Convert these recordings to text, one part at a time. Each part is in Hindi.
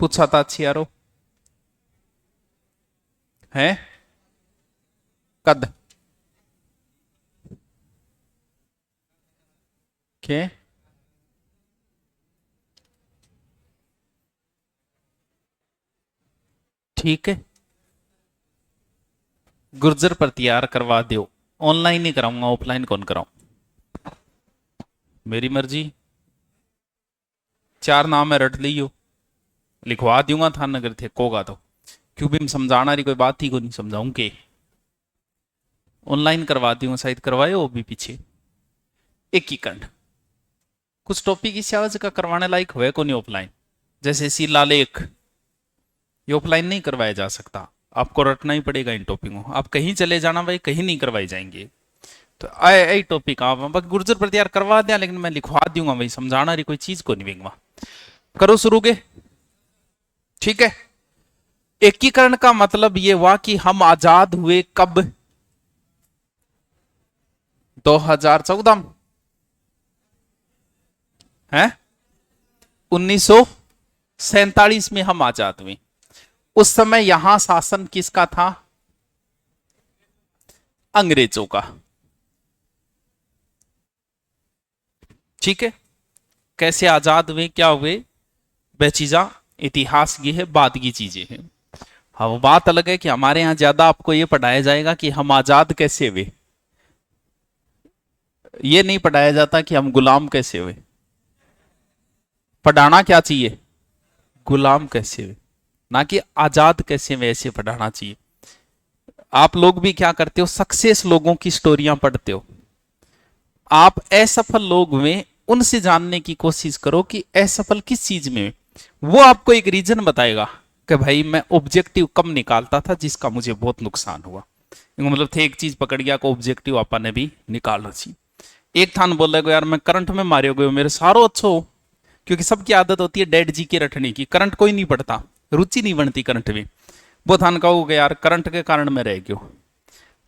पूछा था अच्छी यारो है कद के ठीक है। गुर्जर पर तैयार करवा दो। ऑनलाइन नहीं कराऊंगा, ऑफलाइन कौन कराऊं? मेरी मर्जी। चार नाम है, रट लियो। लिखवा दूंगा था नगर थे कोगा तो। क्यों भी समझाना रही कोई बात ही को नहीं समझाऊं के। ऑनलाइन करवा दूंगा, शायद करवाए वो भी पीछे। एक ही कंड कुछ टॉपिक इस आवाज का करवाने लायक हुए को नहीं ऑफलाइन। जैसे शिलालेख, ये ऑफलाइन नहीं करवाया जा सकता। आपको रटना ही पड़ेगा इन टॉपिकों। आप कहीं चले जाना भाई, कहीं नहीं करवाई जाएंगे। तो आई टॉपिक आप बस गुर्जर पर तैयार करवा दिया, लेकिन मैं लिखवा दूंगा भाई, समझाना रही कोई चीज को नहीं बेंगवा। करो शुरू के। ठीक है। एकीकरण का मतलब ये हुआ कि हम आजाद हुए कब? 2014 में है। 1947 में हम आजाद हुए। उस समय यहां शासन किसका था? अंग्रेजों का। ठीक है। कैसे आजाद हुए, क्या हुए, वह चीजा इतिहास की है, बाद की चीजें हैं। हाँ, वो बात अलग है कि हमारे यहां ज्यादा आपको ये पढ़ाया जाएगा कि हम आजाद कैसे हुए। ये नहीं पढ़ाया जाता कि हम गुलाम कैसे हुए। पढ़ाना क्या चाहिए? गुलाम कैसे हुए, ना कि आजाद कैसे हुए, ऐसे पढ़ाना चाहिए। आप लोग भी क्या करते हो, सक्सेस लोगों की स्टोरियां पढ़ते हो। आप असफल लोग में उनसे जानने की कोशिश करो कि असफल किस चीज में। वो आपको एक रीजन बताएगा कि भाई मैं ऑब्जेक्टिव कम निकालता था जिसका मुझे बहुत नुकसान हुआ। मतलब थे एक चीज पकड़ गया को ऑब्जेक्टिव आपा ने भी निकालना चाहिए। एक थान बोल रहे यार मैं करंट में मारे गए मेरे सारो अच्छो हो। क्योंकि सबकी आदत होती है डेड जी के रटने की, करंट कोई नहीं पड़ता, रुचि नहीं बनती करंट में। वो थान कहोगे यार करंट के कारण मैं रह गयो।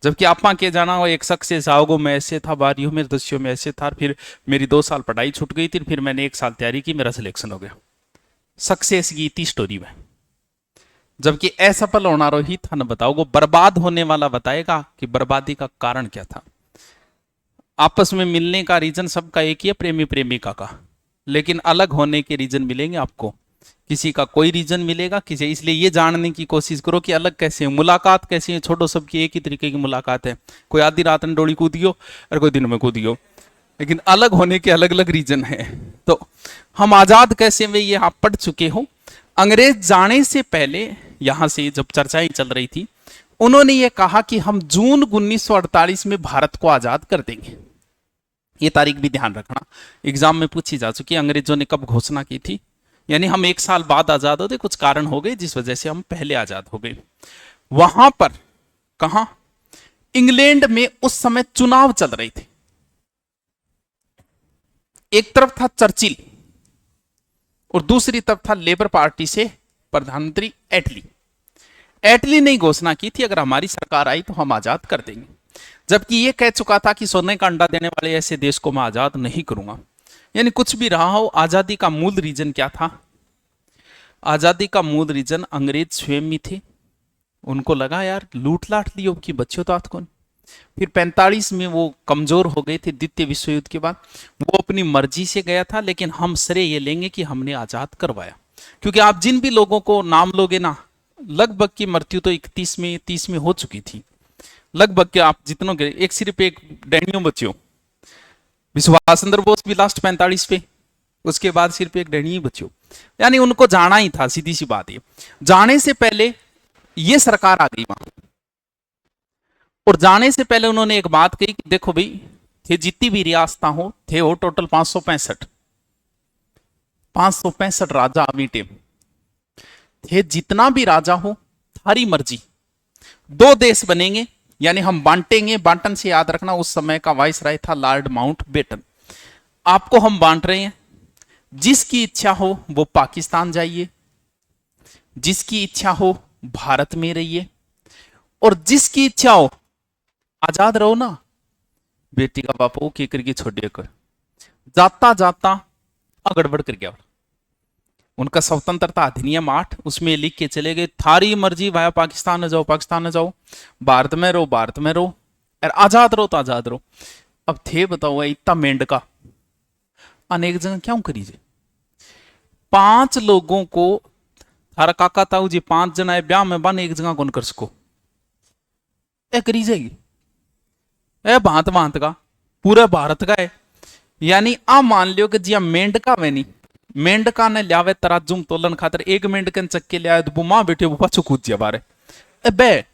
जबकि आपा के जाना हो एक शख्स से आओगो मैं ऐसे था, बारियों में दस्यों में ऐसे था, फिर मेरी 2 साल पढ़ाई छूट गई थी, फिर मैंने 1 साल तैयारी की, मेरा सिलेक्शन हो गया। सक्सेस की इतनी स्टोरी में। जबकि असफल होना ही था न बताओ, बर्बाद होने वाला बताएगा कि बर्बादी का कारण क्या था। आपस में मिलने का रीजन सबका एक ही है, प्रेमी प्रेमिका का। लेकिन अलग होने के रीजन मिलेंगे आपको। किसी का कोई रीजन मिलेगा किसी, इसलिए ये जानने की कोशिश करो कि अलग कैसे है, मुलाकात कैसी है। छोड़ो, सबकी एक ही तरीके की मुलाकात है। कोई आधी रात में डोली कूदियो और कोई दिन में कूदियो, लेकिन अलग होने के अलग अलग रीजन है। तो हम आजाद कैसे हुए ये आप पढ़ चुके हो। अंग्रेज जाने से पहले यहां से जब चर्चाएं चल रही थी, उन्होंने ये कहा कि हम जून 1948 में भारत को आजाद कर देंगे। ये तारीख भी ध्यान रखना, एग्जाम में पूछी जा चुकी है। अंग्रेजों ने कब घोषणा की थी? यानी हम 1 साल बाद आजाद होते, कुछ कारण हो गए जिस वजह से हम पहले आजाद हो गए। वहां पर कहा, इंग्लैंड में उस समय चुनाव चल रहे थे। एक तरफ था चर्चिल और दूसरी तरफ था लेबर पार्टी से प्रधानमंत्री एटली। एटली ने घोषणा की थी अगर हमारी सरकार आई तो हम आजाद कर देंगे। जबकि ये कह चुका था कि सोने का अंडा देने वाले ऐसे देश को मैं आजाद नहीं करूंगा। यानी कुछ भी रहा हो, आजादी का मूल रीजन क्या था? आजादी का मूल रीजन अंग्रेज स्वयं ही थे। उनको लगा यार लूट लाट लियो कि बच्चों तो कौन। फिर 45 में वो कमजोर हो गए थे द्वितीय विश्व युद्ध के बाद। वो अपनी मर्जी से गया था, लेकिन हम श्रेय ये लेंगे कि हमने आजाद करवाया। क्योंकि आप जिन भी लोगों को नाम लोगे ना, लगभग की मृत्यु तो 31 में 30 में हो चुकी थी। लगभग के आप जितनों के एक सिर्फ एक डैनियों बच्चों, विश्वास चंद्र बोस भी लास्ट 45 पे, उसके बाद सिर्फ एक डैनी ही बच्चों। यानी उनको जाना ही था, सीधी सी बात है। जाने से पहले ये सरकार आ गई वहां, और जाने से पहले उन्होंने एक बात कही कि देखो भाई, थे जितनी भी रियासत हो थे वो टोटल 565 565 राजा अमीटे थे। जितना भी राजा हो थारी मर्जी, 2 देश बनेंगे। यानी हम बांटेंगे। बांटन से याद रखना उस समय का वाइस राय था लॉर्ड माउंट बेटन। आपको हम बांट रहे हैं, जिसकी इच्छा हो वो पाकिस्तान जाइए, जिसकी इच्छा हो भारत में रहिए, और जिसकी इच्छा हो आजाद रहो ना। बेटी का बापू की करके छोड़िए कर जाता जाता अगड़बड़ कर गया। उनका स्वतंत्रता अधिनियम 8, उसमें लिख के चले गए थारी मर्जी भाई, पाकिस्तान में जाओ पाकिस्तान में जाओ, भारत में रहो भारत में रहो, और आजाद रहो तो आजाद रहो। अब थे बताओ इतना मेंढका अनेक जगह क्यों करीजे? 5 लोगों को थारा काका ताऊ जी 5 जना है ब्याह में बन एक जगह कौन कर सको? ए करी जाएगी ए भांत भांत का पूरे भारत का है। यानी आ मान लियो कि जिया मेंढका वे नहीं, मेंढका ने लियावे तराजूम तोलन खातर, एक मेंढकन चक्के लिया तो मां बैठे वो पाछू कूद जा बारे, ए बे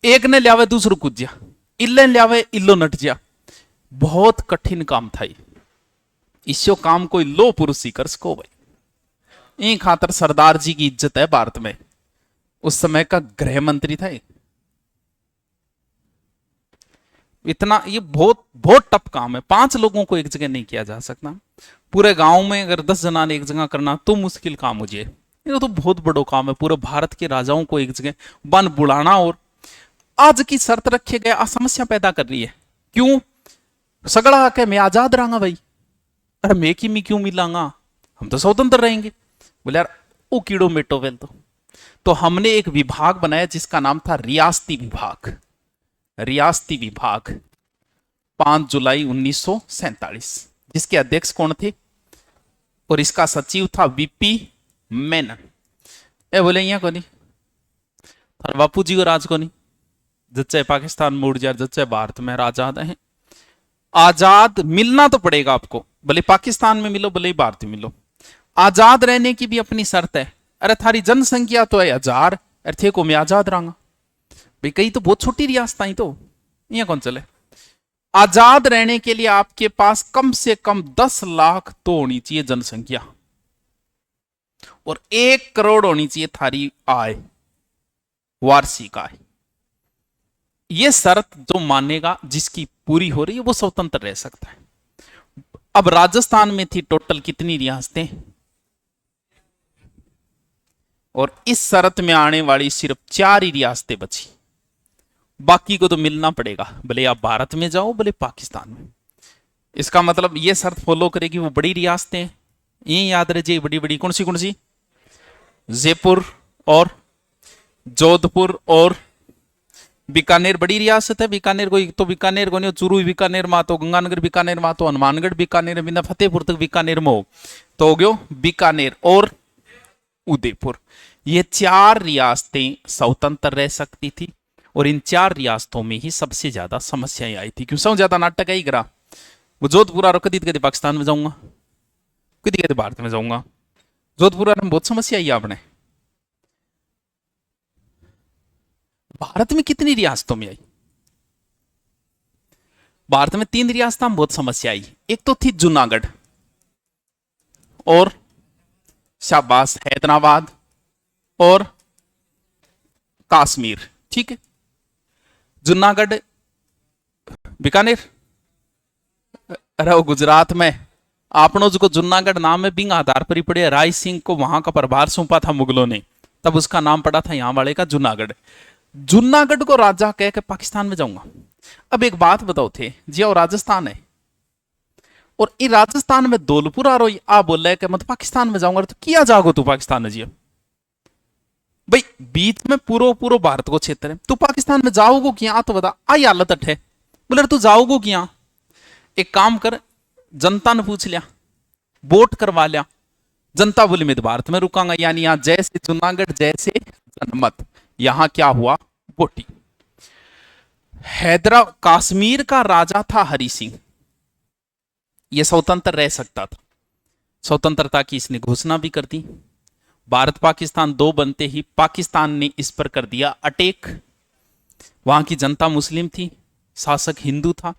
एक ने लियावे दूसरो कूद जा, इल्ले लियावे इल्लो नट जा। बहुत कठिन काम था इसो काम कोई लो पुरुष ही कर सको भाई। इन खातर सरदार जी की इज्जत है भारत में। उस समय का गृह मंत्री था इतना, ये बहुत बहुत टफ काम है। 5 लोगों को एक जगह नहीं किया जा सकता। पूरे गांव में अगर 10 जना ने एक जगह करना तो मुश्किल काम हो जाए, ये तो बहुत बड़ो काम है। पूरे भारत के राजाओं को एक जगह बन बुलाना, और आज की शर्त रखे गए समस्या पैदा कर रही है। क्यों? सगड़ा आके मैं आजाद रहूंगा भाई, अरे मैं की मैं क्यों मिलांगा, हम तो स्वतंत्र रहेंगे। बोले यार ओ कीड़ो मेटो वेल तो हमने एक विभाग बनाया जिसका नाम था रियासती विभाग। रियासती विभाग 5 जुलाई 1947, जिसके अध्यक्ष कौन थे और इसका सचिव था वीपी मेनन। ए बोले यहाँ को नहीं थार बापू जी को राज को नहीं, जच्चे पाकिस्तान मुड़ जाए जच्चे भारत में आजाद है। आजाद मिलना तो पड़ेगा आपको, भले पाकिस्तान में मिलो भले भारत में मिलो। आजाद रहने की भी अपनी शर्त है। अरे थारी जनसंख्या तो है 1000, अरे थे को मैं आजाद रहूंगा भाई, कई तो बहुत छोटी रियासत ही तो यहाँ कौन चले। आजाद रहने के लिए आपके पास कम से कम 10 लाख तो होनी चाहिए जनसंख्या, और 1 करोड़ होनी चाहिए थारी आय, वार्षिक आय। यह शर्त जो मानेगा, जिसकी पूरी हो रही है, वो स्वतंत्र रह सकता है। अब राजस्थान में थी टोटल कितनी रियासतें, और इस शर्त में आने वाली सिर्फ 4 ही रियासतें बची। बाकी को तो मिलना पड़ेगा, भले आप भारत में जाओ भले पाकिस्तान में। इसका मतलब ये शर्त फॉलो करेगी वो बड़ी रियासतें। ये याद रहे बड़ी बड़ी कौन सी? जयपुर और जोधपुर और बीकानेर बड़ी रियासत है। बीकानेर को तो बीकानेर को नहीं, चूरू बीकानेर में तो, गंगानगर बीकानेर में तो, हनुमानगढ़ बीकानेर में, फतेहपुर तक बीकानेर में हो तो हो गयो बीकानेर और उदयपुर। ये 4 रियासतें स्वतंत्र रह सकती थी, और इन 4 रियासतों में ही सबसे ज्यादा समस्याएं आई थी। क्यों सब ज्यादा नाटक आई करा वो जोधपुर आरो कदी कदी पाकिस्तान में जाऊंगा, कदी कदी भारत में जाऊंगा। जोधपुर में बहुत समस्या आई आपने। भारत में कितनी रियासतों में आई? भारत में 3 रियासतों में बहुत समस्या आई। एक तो थी जूनागढ़ और शाबाश हैदराबाद और कश्मीर, ठीक है। जूनागढ़ बीकानेर, अरे गुजरात में आपनो जो जूनागढ़ नाम है बिंग आधार पर ही पड़े। राय सिंह को वहां का प्रभार सौंपा था मुगलों ने, तब उसका नाम पड़ा था यहां वाले का जूनागढ़। जूनागढ़ को राजा कह के पाकिस्तान में जाऊंगा। अब एक बात बताओ थे जी, और राजस्थान है, और ये राजस्थान में धौलपुर आ रही आ बोल रहे मत पाकिस्तान में जाऊंगा, तो किया जागो तू पाकिस्तान में जी भाई, बीच में पूरो पूरो भारत को क्षेत्र है, तू पाकिस्तान में जाओगो क्या? तो बता आई हालत अठे। बोले तू जाओगो क्या? एक काम कर, जनता ने पूछ लिया, वोट करवा लिया, जनता बोली मैं तो भारत में रुकांगा। यानी यहां जैसे जूनागढ़ जैसे जनमत, यहां क्या हुआ वोटिंग। हैदराबाद कश्मीर का राजा था हरि सिंह, यह स्वतंत्र रह सकता था। स्वतंत्रता की इसने घोषणा भी कर दी। भारत पाकिस्तान 2 बनते ही पाकिस्तान ने इस पर कर दिया अटैक। वहां की जनता मुस्लिम थी, शासक हिंदू था।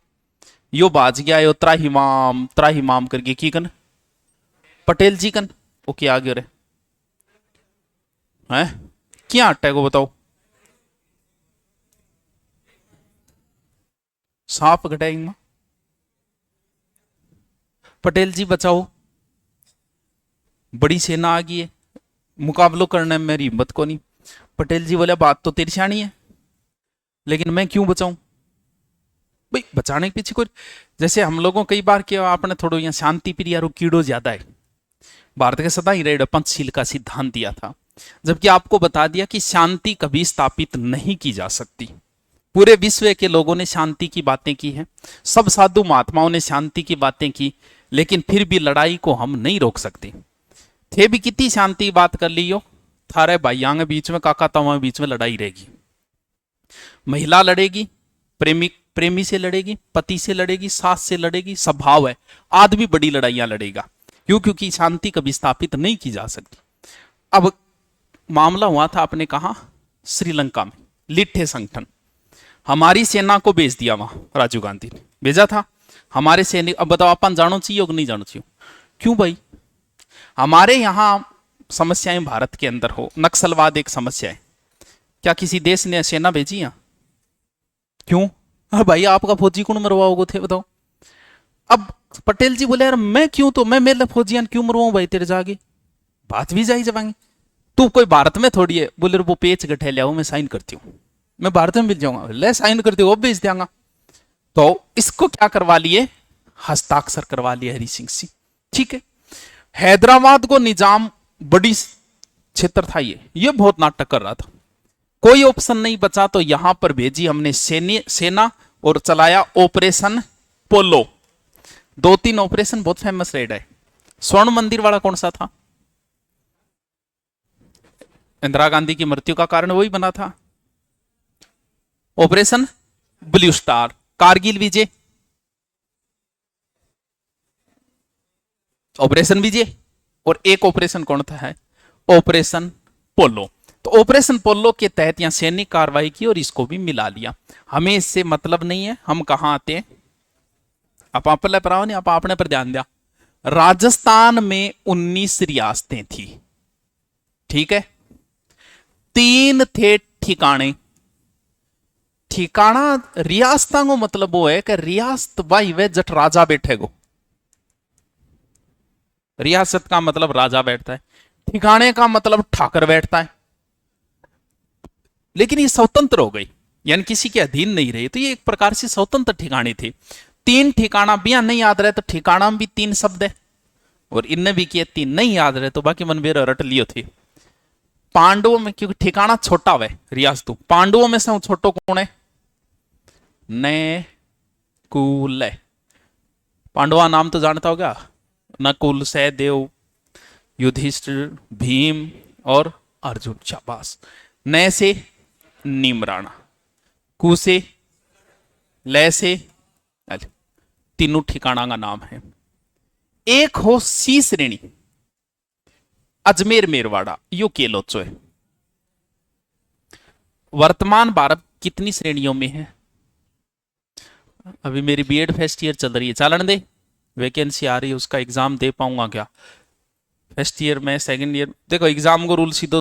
यो बाज गया यो त्राहिमाम करके की कन पटेल जी कन ओके आगे रे हैं क्या अटैक को बताओ, सांप घटाएंगे पटेल जी बचाओ, बड़ी सेना आ गई है, मुकाबलो करने में मेरी हिम्मत को नहीं। पटेल जी बोले बात तो तेरी शानी है, लेकिन मैं क्यों बचाऊं भाई? बचाने के पीछे कोई, जैसे हम लोगों कई बार क्या आपने थोड़ा यहाँ शांति प्रिय और कीड़ो ज्यादा है, भारत के सदा ही रहे पंचशील का सिद्धांत दिया था, जबकि आपको बता दिया कि शांति कभी स्थापित नहीं की जा सकती। पूरे विश्व के लोगों ने शांति की बातें की हैं, सब साधु महात्माओं ने शांति की बातें की, लेकिन फिर भी लड़ाई को हम नहीं रोक सकते। थे भी कितनी शांति बात कर लियो, थारे भाइयों के बीच में, काका तावा बीच में लड़ाई रहेगी। महिला लड़ेगी, प्रेमी से लड़ेगी, पति से लड़ेगी, सास से लड़ेगी, स्वभाव है। आदमी बड़ी लड़ाइयां लड़ेगा, क्यों? क्योंकि शांति कभी स्थापित नहीं की जा सकती। अब मामला हुआ था, आपने कहा श्रीलंका में लिट्ठे संगठन, हमारी सेना को भेज दिया वहां, राजीव गांधी ने भेजा था हमारे सैनिक। अब बताओ, अपन जानो चाहिए कि नहीं जानो चाहिए? क्यों भाई? हमारे यहां समस्याएं भारत के अंदर हो, नक्सलवाद एक समस्या है, क्या किसी देश ने सेना भेजी यहां? क्यों? अरे भाई, आपका फौजी कौन मरवाओगे थे बताओ? अब पटेल जी बोले, यार मैं क्यों, तो मैं मेरे फौजियान क्यों मरवाऊं भाई तेरे जागे? बात भी जाई जवाएंगे। तू कोई भारत में थोड़ी है। बोले वो पेच गठे लिया, मैं साइन करती हूँ, मैं भारत में मिल जाऊंगा, ले साइन करती हूँ, वो भेज देंगा। तो इसको क्या करवा लिए? हस्ताक्षर करवा लिए हरि सिंह से। ठीक है, हैदराबाद को निजाम बड़ी क्षेत्र था, ये बहुत नाटक कर रहा था, कोई ऑप्शन नहीं बचा, तो यहां पर भेजी हमने सेना और चलाया ऑपरेशन पोलो। 2-3 ऑपरेशन बहुत फेमस रेड है। स्वर्ण मंदिर वाला कौन सा था? इंदिरा गांधी की मृत्यु का कारण वही बना था। ऑपरेशन ब्लू स्टार, कारगिल विजय, ऑपरेशन विजय, और एक ऑपरेशन कौन था है? ऑपरेशन पोलो। तो ऑपरेशन पोलो के तहत यहां सैनिक कार्रवाई की और इसको भी मिला लिया। हमें इससे मतलब नहीं है, हम कहां आते हैं? आप पर नहीं, आप आपने पर ध्यान दिया। राजस्थान में 19 रियासतें थी, ठीक है, 3 थे ठिकाने। ठिकाना रियासत को मतलब वो है कि रियासत भाई वे जट राजा बैठे गो, रियासत का मतलब राजा बैठता है, ठिकाने का मतलब ठाकर बैठता है। लेकिन ये स्वतंत्र हो गई, यानी किसी के अधीन नहीं रही, तो ये एक प्रकार से स्वतंत्र ठिकाने थे। 3 ठिकाना भी नहीं याद रहे तो ठिकाना में भी 3 शब्द है, और इनने भी किए 3 नहीं याद रहे तो बाकी मन बेर रट लियो थे। पांडवों में, क्योंकि ठिकाना छोटा हुआ रियासतु, पांडवों में से छोटो कौन है? नकुल। पांडवा नाम तो जानता होगा, नकुल, सहदेव, युधिष्ठिर, भीम और अर्जुन। शाबाश। न से नीमराणा, कु से, ले से, तीनों ठिकाना का नाम है। एक हो सी श्रेणी, अजमेर मेरवाड़ा, यो केलोचो है। वर्तमान भारत कितनी श्रेणियों में है? अभी मेरी बीएड फर्स्ट ईयर चल रही है, चालन दे, वैकेंसी आ रही है, उसका एग्जाम दे पाऊंगा क्या? फर्स्ट ईयर में, सेकंड ईयर, देखो एग्जाम को रूल सीधो